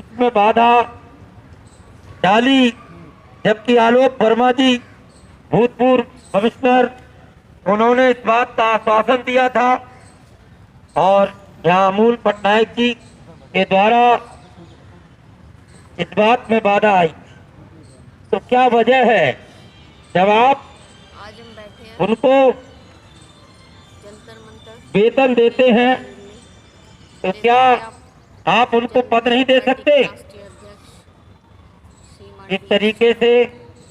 इसमें बाधा डाली, जबकि आलोक वर्मा जी भूतपूर्व कमिश्नर, उन्होंने इस बात का आश्वासन दिया था और यहाँ अमूल पटनायक जी के द्वारा इस बात में बाधा आई। तो क्या वजह है जब आप आज हम बैठे हैं उनको जंतर मंतर वेतन देते हैं तो जैसे क्या कि आप उनको पद नहीं दे पार्टी सकते? के राष्ट्रीय अध्यक्ष श्री इस तरीके से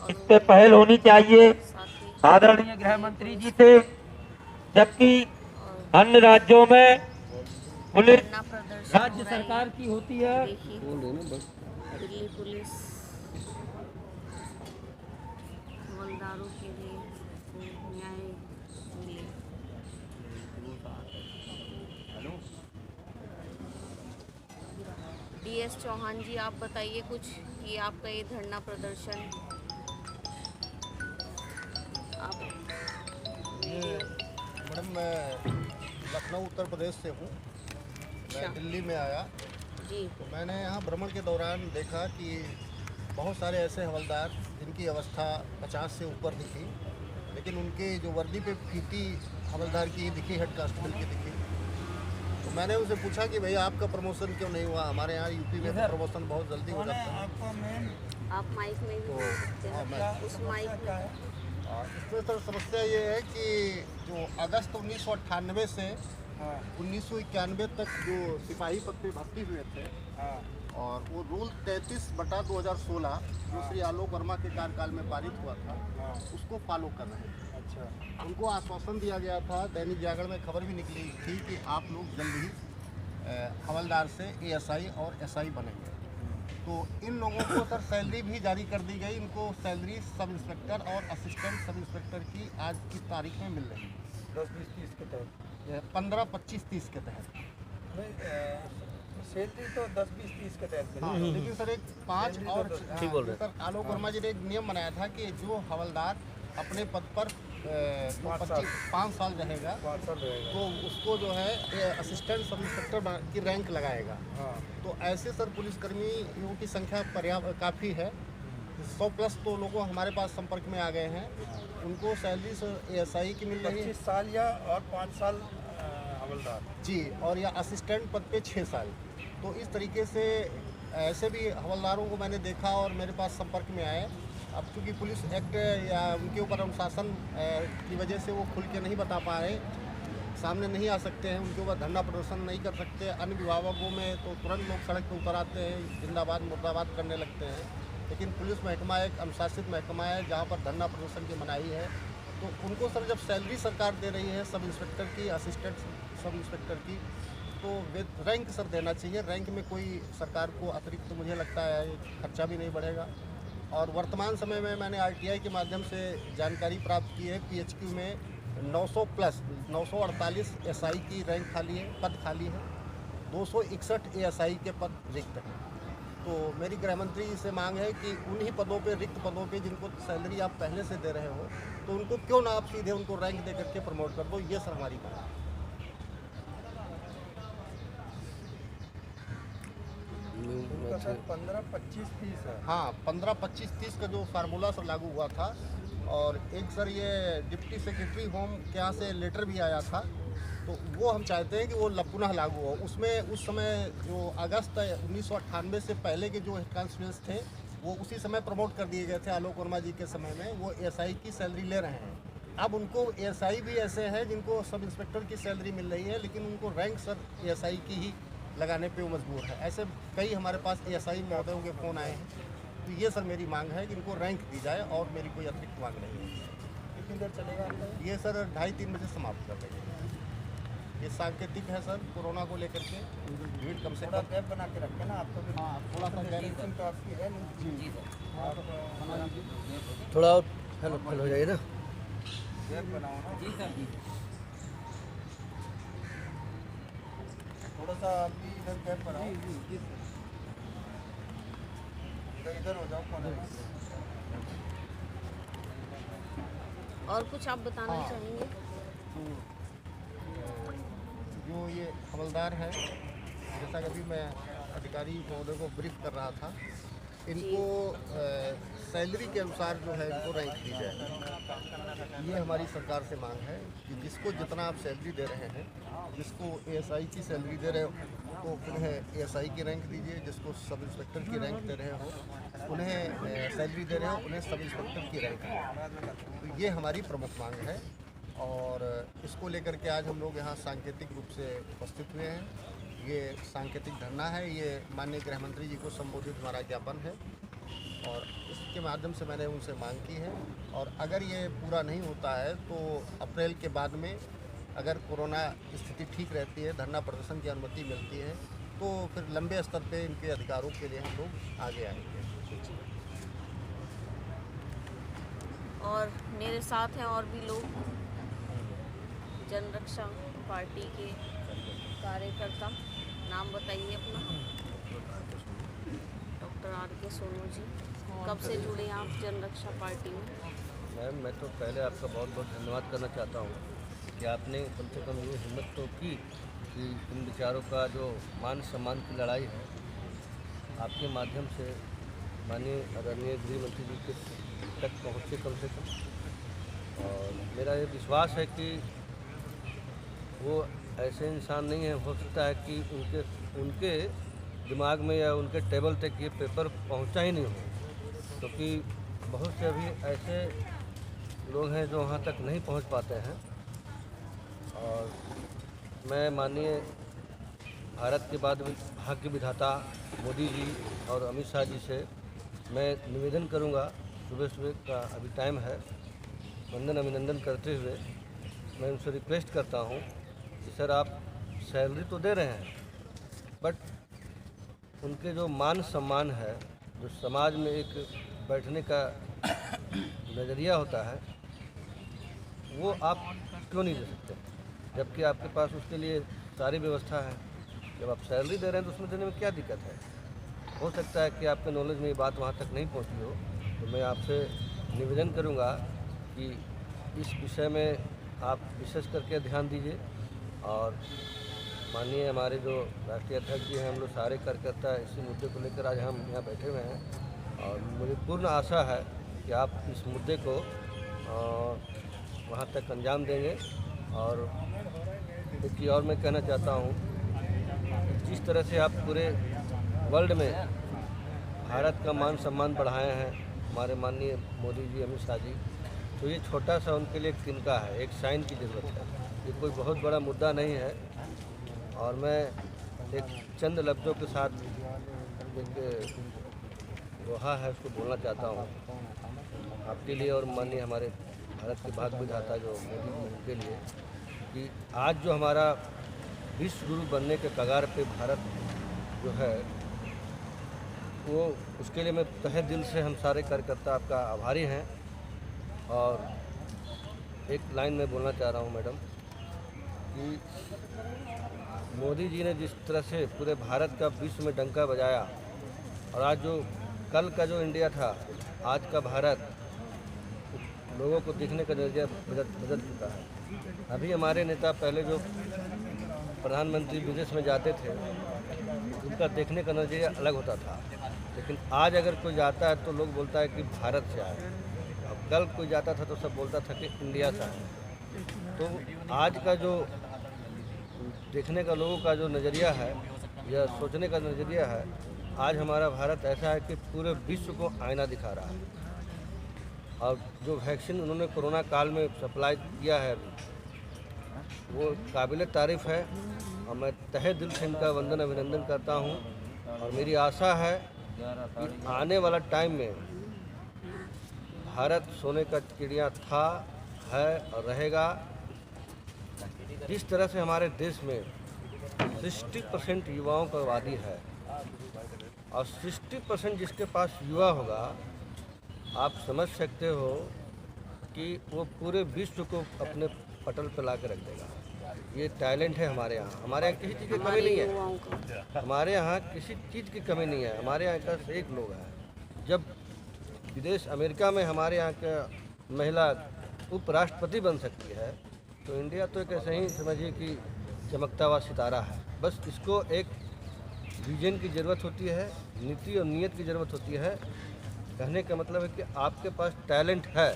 इस पे पहल होनी चाहिए साथी आदरणीय गृह मंत्री जी से, जबकि और अन्य राज्यों में पुलिस धरना प्रदर्शन राज्य हो रहे हैं। सरकार की होती है। देखिए दिल्ली पुलिस हवलदारों के लिए न्याय मिले। DS चौहान जी, आप बताइए कुछ कि आपका ये धरना प्रदर्शन आप ये मैडम मैं लखनऊ उत्तर प्रदेश से हूँ। मैं दिल्ली में आया जी तो मैंने यहाँ भ्रमण के दौरान देखा कि बहुत सारे ऐसे हवलदार जिनकी अवस्था 50 से ऊपर दिखी, लेकिन उनके जो वर्दी पे फीती हवलदार की दिखी, हेड कांस्टेबल की दिखी। तो मैंने उनसे पूछा कि भाई आपका प्रमोशन क्यों नहीं हुआ? हमारे यहाँ यूपी में प्रमोशन बहुत जल्दी हो जाता है। आप माइक में भी बोल सकते हाँ, हैं। मैं- उस माइक में इसमें सर समस्या ये है कि जो अगस्त 1998 से 1991 तक जो सिपाही पद पे भर्ती हुए थे और वो रूल 33/2016 जो श्री आलोक वर्मा के कार्यकाल में पारित हुआ था, उसको फॉलो कर रहे हैं। अच्छा, उनको आश्वासन दिया गया था, दैनिक जागरण में खबर भी निकली थी कि आप लोग जल्द ही हवलदार से ASI और SI बनेंगे। तो इन लोगों को सर सैलरी भी जारी कर दी गई। इनको सैलरी सब इंस्पेक्टर और असिस्टेंट सब इंस्पेक्टर की आज की तारीख में मिल रही है 10, 20, 30 के तहत 15, 25, 30 के तहत। सैलरी तो 10, 20, 30 के तहत हाँ, लेकिन सर एक 5 और ठीक बोल रहे सर आलोक वर्मा जी ने एक नियम बनाया था कि जो हवलदार अपने पद पर 5 साल रहेगा 5 साल रहेगा। तो उसको जो है असिस्टेंट सब इंस्पेक्टर की रैंक लगाएगा। हाँ, तो ऐसे सर पुलिसकर्मियों की संख्या पर्याप्त काफ़ी है। 100+ तो लोगों हमारे पास संपर्क में आ गए हैं। उनको सैलरी ASI की मिल रही है 25 साल या और 5 साल हवलदार। जी, और या असिस्टेंट पद पे 6 साल। तो इस तरीके से ऐसे भी हवलदारों को मैंने देखा और मेरे पास संपर्क में आए। अब चूँकि पुलिस एक्ट या उनके ऊपर अनुशासन की वजह से वो खुल के नहीं बता पा रहे, सामने नहीं आ सकते हैं, उनके ऊपर धरना प्रदर्शन नहीं कर सकते। अन्य विभागों में तो तुरंत लोग सड़क पर उतर आते हैं, जिंदाबाद मुर्दाबाद करने लगते हैं। लेकिन पुलिस महकमा एक अनुशासित महकमा है जहाँ पर धरना प्रदर्शन की मनाही है। तो उनको सर जब सैलरी सरकार दे रही है सब इंस्पेक्टर की, असिस्टेंट सब इंस्पेक्टर की, तो रैंक सर देना चाहिए। रैंक में कोई सरकार को अतिरिक्त मुझे लगता है खर्चा भी नहीं बढ़ेगा। और वर्तमान समय में मैंने RTI के माध्यम से जानकारी प्राप्त की है, PHQ में 900+ 948 SI की रैंक खाली है, पद खाली है, 261 ASI के पद रिक्त हैं। तो मेरी गृह मंत्री से मांग है कि उन्हीं पदों पे, रिक्त पदों पे जिनको सैलरी आप पहले से दे रहे हो, तो उनको क्यों ना आप सीधे उनको रैंक दे करके प्रमोट कर दो। ये सर हमारी मांग है। उनका सर 15, 25, 30 है। हाँ, 15, 25, 30 का जो फार्मूला सर लागू हुआ था। और एक सर ये डिप्टी सेक्रेटरी होम के यहाँ से लेटर भी आया था, तो वो हम चाहते हैं कि वो पुनः लागू हो। उसमें उस समय जो अगस्त 1998 से पहले के जो हेड कांस्टेबल्स थे वो उसी समय प्रमोट कर दिए गए थे। आलोक वर्मा जी के समय में वो ASI की सैलरी ले रहे हैं। अब उनको ASI भी ऐसे हैं जिनको सब इंस्पेक्टर की सैलरी मिल रही है, लेकिन उनको रैंक सर ASI की ही लगाने पे वो मजबूर है। ऐसे कई हमारे पास ASI महोदयों के फ़ोन आए हैं। तो ये सर मेरी मांग है कि इनको रैंक दी जाए और मेरी कोई अतिरिक्त मांग नहीं है। कितनी देर चलेगा आपका? ये सर 2:30-3 बजे समाप्त कर देंगे। ये सांकेतिक है सर, कोरोना को लेकर के भीड़ कम से थोड़ा कम। गैप बना के रखें ना आपको भी। हाँ, थोड़ा सा गैप। टेंशन तो आपकी है नहीं। जी सर, आप थोड़ा हेल्प हो जाएगी ना। गैप बनाओ ना। जी सर। थोड़ा सा आप भी इधर गैप बनाओ। इधर हो जाओ कोने में। और कुछ आप बताना हाँ। चाहेंगे? तो जो ये हवलदार है, जैसा कि अभी मैं अधिकारी महोदय को ब्रीफ कर रहा था, इनको सैलरी के अनुसार जो है इनको रैंक दी जाए। ये हमारी सरकार से मांग है कि जिसको जितना आप सैलरी दे रहे हैं, जिसको एएसआई की सैलरी दे रहे हो तो उन्हें एएसआई की रैंक दीजिए, जिसको सब इंस्पेक्टर की रैंक दे रहे हो उन्हें सैलरी दे रहे हो उन्हें सब इंस्पेक्टर की रैंक दीजिए। तो ये हमारी प्रमुख मांग है और इसको लेकर के आज हम लोग यहाँ सांकेतिक रूप से उपस्थित हुए हैं। ये सांकेतिक धरना है, ये माननीय गृह मंत्री जी को संबोधित हमारा ज्ञापन है और इसके माध्यम से मैंने उनसे मांग की है। और अगर ये पूरा नहीं होता है तो अप्रैल के बाद में अगर कोरोना स्थिति ठीक रहती है, धरना प्रदर्शन की अनुमति मिलती है, तो फिर लंबे स्तर पे इनके अधिकारों के लिए हम लोग आगे आएंगे। और मेरे साथ हैं और भी लोग, जनरक्षा पार्टी के कार्यकर्ता। नाम बताइए अपना। डॉक्टर RK सोनू जी, कब से जुड़े हैं आप जनरक्षा पार्टी में? मैम, मैं तो पहले आपका बहुत बहुत धन्यवाद करना चाहता हूँ कि आपने कम से कम ये हिम्मत तो की कि इन विचारों का जो मान सम्मान की लड़ाई है, आपके माध्यम से माननीय आदरणीय गृह मंत्री जी के तक पहुँचे कम से कम। और मेरा ये विश्वास है कि वो ऐसे इंसान नहीं है, हो सकता है कि उनके दिमाग में या उनके टेबल तक ये पेपर पहुंचा ही नहीं हो, क्योंकि बहुत से अभी ऐसे लोग हैं जो वहाँ तक नहीं पहुंच पाते हैं। और मैं माननीय भारत के बाद भाग्य विधाता मोदी जी और अमित शाह जी से मैं निवेदन करूंगा, सुबह सुबह का अभी टाइम है, वंदन अभिनंदन करते हुए मैं उनसे रिक्वेस्ट करता हूं कि सर, आप सैलरी तो दे रहे हैं, बट उनके जो मान सम्मान है, जो समाज में एक बैठने का नज़रिया होता है, वो आप क्यों नहीं दे सकते, जबकि आपके पास उसके लिए सारी व्यवस्था है। जब आप सैलरी दे रहे हैं तो उसमें देने में क्या दिक्कत है? हो सकता है कि आपके नॉलेज में ये बात वहाँ तक नहीं पहुँची हो, तो मैं आपसे निवेदन करूँगा कि इस विषय में आप विशेष करके ध्यान दीजिए। और माननीय हमारे जो राष्ट्रीय अध्यक्ष जी हैं, हम लोग सारे कार्यकर्ता इसी मुद्दे को लेकर आज हम यहाँ बैठे हुए हैं और मुझे पूर्ण आशा है कि आप इस मुद्दे को वहाँ तक अंजाम देंगे। और एक चीज़ और मैं कहना चाहता हूँ, जिस तरह से आप पूरे वर्ल्ड में भारत का मान सम्मान बढ़ाए हैं हमारे माननीय मोदी जी, अमित शाह जी, तो ये छोटा सा उनके लिए तिनका है, एक साइन की ज़रूरत है। ये कोई बहुत बड़ा मुद्दा नहीं है। और मैं एक चंद लफ्ज़ों के साथ एक दोहा है उसको बोलना चाहता हूँ आपके लिए और माननीय हमारे भारत के भाग्य विधाता जो मोदी जी, उनके लिए, कि आज जो हमारा विश्व गुरु बनने के कगार पे भारत जो है, वो उसके लिए मैं तहे दिल से हम सारे कार्यकर्ता आपका आभारी हैं। और एक लाइन में बोलना चाह रहा हूँ मैडम कि मोदी जी ने जिस तरह से पूरे भारत का विश्व में डंका बजाया, और आज जो कल का जो इंडिया था, आज का भारत लोगों को देखने का नज़रिया बदल चुका है। अभी हमारे नेता पहले जो प्रधानमंत्री विदेश में जाते थे, उनका देखने का नज़रिया अलग होता था, लेकिन आज अगर कोई जाता है तो लोग बोलता है कि भारत से आए। अब कल कोई जाता था तो सब बोलता था कि इंडिया से आए। तो आज का जो देखने का लोगों का जो नज़रिया है या सोचने का नज़रिया है, आज हमारा भारत ऐसा है कि पूरे विश्व को आईना दिखा रहा है। और जो वैक्सीन उन्होंने कोरोना काल में सप्लाई किया है, वो काबिल तारीफ़ है और मैं तहे दिल से इनका वंदन अभिनंदन करता हूँ। और मेरी आशा है कि आने वाला टाइम में भारत सोने का चिड़िया था, है और रहेगा। जिस तरह से हमारे देश में 60% युवाओं का आबादी है और 60% जिसके पास युवा होगा, आप समझ सकते हो कि वो पूरे विश्व को अपने पटल पर ला कर रख देगा। ये टैलेंट है हमारे यहाँ। हमारे यहाँ किसी चीज़ की कमी नहीं है, हमारे यहाँ किसी चीज़ की कमी नहीं है। हमारे यहाँ का एक लोग हैं। जब विदेश अमेरिका में हमारे यहाँ का महिला उपराष्ट्रपति बन सकती है, तो इंडिया तो एक ऐसे ही समझिए कि चमकता हुआ सितारा है। बस इसको एक विजन की ज़रूरत होती है, नीति और नीयत की ज़रूरत होती है। कहने का मतलब है कि आपके पास टैलेंट है,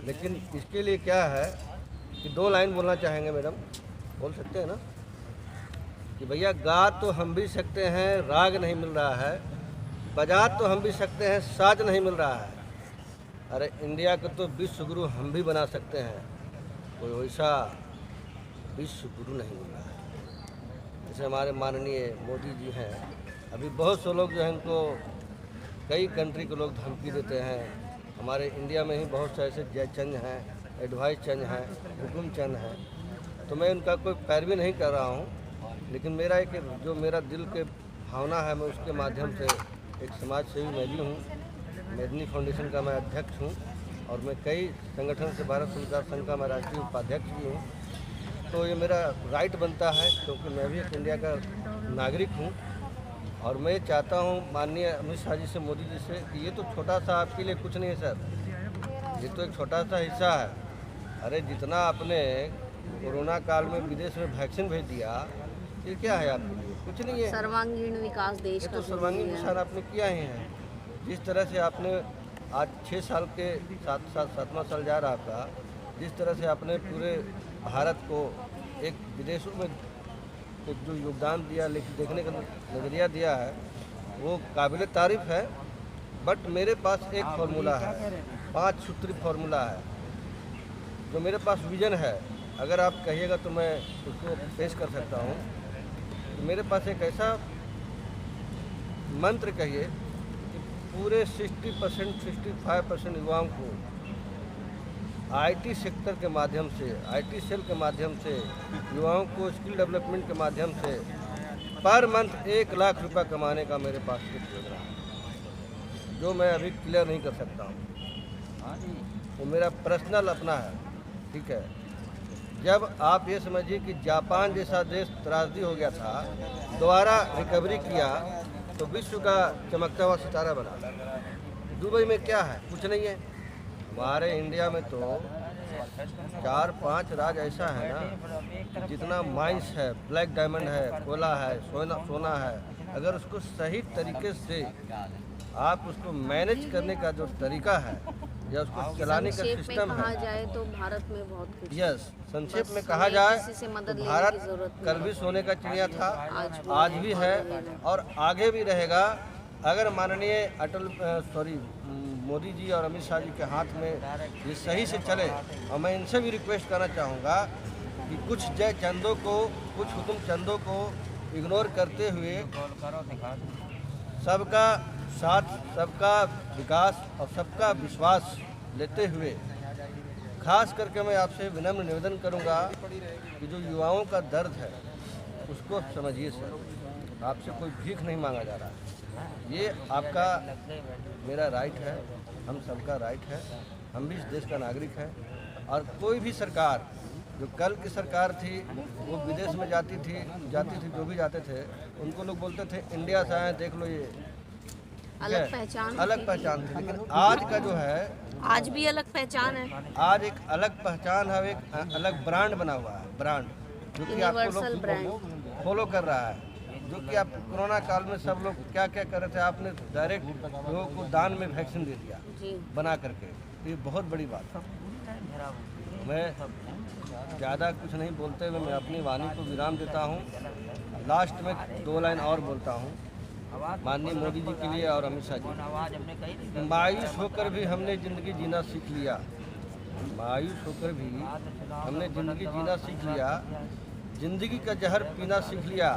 लेकिन इसके लिए क्या है कि 2 लाइन बोलना चाहेंगे मैडम, बोल सकते हैं ना? कि भैया गा तो हम भी सकते हैं, राग नहीं मिल रहा है, बजा तो हम भी सकते हैं, साज नहीं मिल रहा है। अरे इंडिया को तो विश्व गुरु हम भी बना सकते हैं, कोई वैसा विश्व गुरु नहीं मिल रहा है। जैसे हमारे माननीय मोदी जी हैं, अभी बहुत से लोग जो हैं इनको कई कंट्री के लोग धमकी देते हैं। हमारे इंडिया में ही बहुत से ऐसे जयचंद हैं, एडवाइस चंद हैं, हुकुम चंद हैं, तो मैं उनका कोई पैरवी नहीं कर रहा हूँ, लेकिन मेरा एक जो मेरा दिल के भावना है, मैं उसके माध्यम से एक समाज सेवी मैं भी हूँ। मेदनी फाउंडेशन का मैं अध्यक्ष हूँ और मैं कई संगठन से भारत संचार संघ का मैं राष्ट्रीय उपाध्यक्ष भी हूँ। तो ये मेरा राइट बनता है, क्योंकि मैं भी एक इंडिया का नागरिक हूँ और मैं चाहता हूँ माननीय अमित शाह जी से, मोदी जी से, कि ये तो छोटा सा आपके लिए कुछ नहीं है सर, ये तो एक छोटा सा हिस्सा है। अरे जितना आपने कोरोना काल में विदेश में वैक्सीन भेज दिया, ये क्या है आपके लिए? कुछ नहीं है। सर्वांगीण विकास देश ये का तो सर्वांगीण विकास आपने किया ही है। जिस तरह से आपने आज 6 साल के 7वां साल जा रहा आपका, जिस तरह से आपने पूरे भारत को एक विदेशों में एक जो योगदान दिया, लेकिन देखने का नज़रिया दिया है, वो काबिल तारीफ़ है। बट मेरे पास एक फार्मूला है, 5 सूत्री फार्मूला है, जो मेरे पास विजन है। अगर आप कहिएगा तो मैं उसको पेश कर सकता हूँ। तो मेरे पास एक ऐसा मंत्र कहिए कि पूरे 60% 65% युवाओं को आईटी सेक्टर के माध्यम से, आईटी सेल के माध्यम से, युवाओं को स्किल डेवलपमेंट के माध्यम से पर मंथ 1 लाख रुपया कमाने का मेरे पास एक योजना है, जो मैं अभी क्लियर नहीं कर सकता हूँ। वो मेरा पर्सनल अपना है, ठीक है। जब आप ये समझिए कि जापान जैसा देश त्रासदी हो गया था, दोबारा रिकवरी किया तो विश्व का चमकता हुआ सितारा बना। दुबई में क्या है? कुछ नहीं है। हमारे इंडिया में तो 4-5 राज ऐसा है ना, जितना माइंस है, ब्लैक डायमंड है, कोयला है, सोना है, अगर उसको सही तरीके से आप उसको मैनेज करने का जो तरीका है या उसको चलाने का सिस्टम कहा है, जाए तो भारत में बहुत कुछ है। यस, संक्षेप में कहा जाए किसी से मदद तो लेने भारत की जरूरत कल भी सोने का चिड़िया था, आज भी है रहेगा। और आगे भी रहेगा। अगर माननीय मोदी जी और अमित शाह जी के हाथ में ये सही से चले, और मैं इनसे भी रिक्वेस्ट करना चाहूँगा कि कुछ जय चंदों को, कुछ हुकुम चंदों को इग्नोर करते हुए सबका साथ, सबका विकास और सबका विश्वास लेते हुए, खास करके मैं आपसे विनम्र निवेदन करूंगा कि जो युवाओं का दर्द है उसको समझिए सर। आपसे कोई भीख नहीं मांगा जा रहा है, ये आपका मेरा राइट है, हम सबका राइट है। हम भी इस देश का नागरिक है। और कोई भी सरकार, जो कल की सरकार थी, वो विदेश में जाती थी, जो भी जाते थे, उनको लोग बोलते थे इंडिया से आए, देख लो ये अलग पहचान अलग पहचान थी। लेकिन आज का जो है, आज भी अलग पहचान है। आज एक अलग पहचान है, एक अलग ब्रांड बना हुआ है, ब्रांड जो कि आपको यूनिवर्सल ब्रांड लोग फॉलो कर रहा है। जो कि आप कोरोना काल में सब लोग क्या क्या कर रहे थे, आपने डायरेक्ट लोगों को दान में वैक्सीन दे दिया बना करके, तो ये बहुत बड़ी बात है। मैं ज़्यादा कुछ नहीं बोलते हुए मैं अपनी वाणी को विराम देता हूँ। लास्ट में 2 लाइन और बोलता हूँ माननीय मोदी जी के लिए और अमित शाह जी। मायूस होकर भी हमने ज़िंदगी जीना सीख लिया, मायूस होकर भी हमने ज़िंदगी जीना सीख लिया, ज़िंदगी का जहर पीना सीख लिया।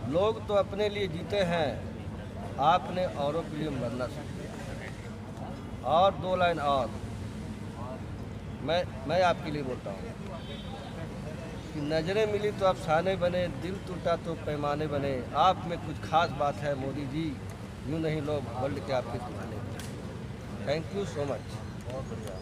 लोग तो अपने लिए जीते हैं, आपने औरों के लिए मरना सीख लिया। और 2 लाइन और मैं आपके लिए बोलता हूँ कि नज़रें मिली तो अफसाने बने, दिल टूटा तो पैमाने बने। आप में कुछ खास बात है मोदी जी, यूँ नहीं लोग वर्ल्ड के आपके दीवाने। Thank you so much. बहुत बढ़िया।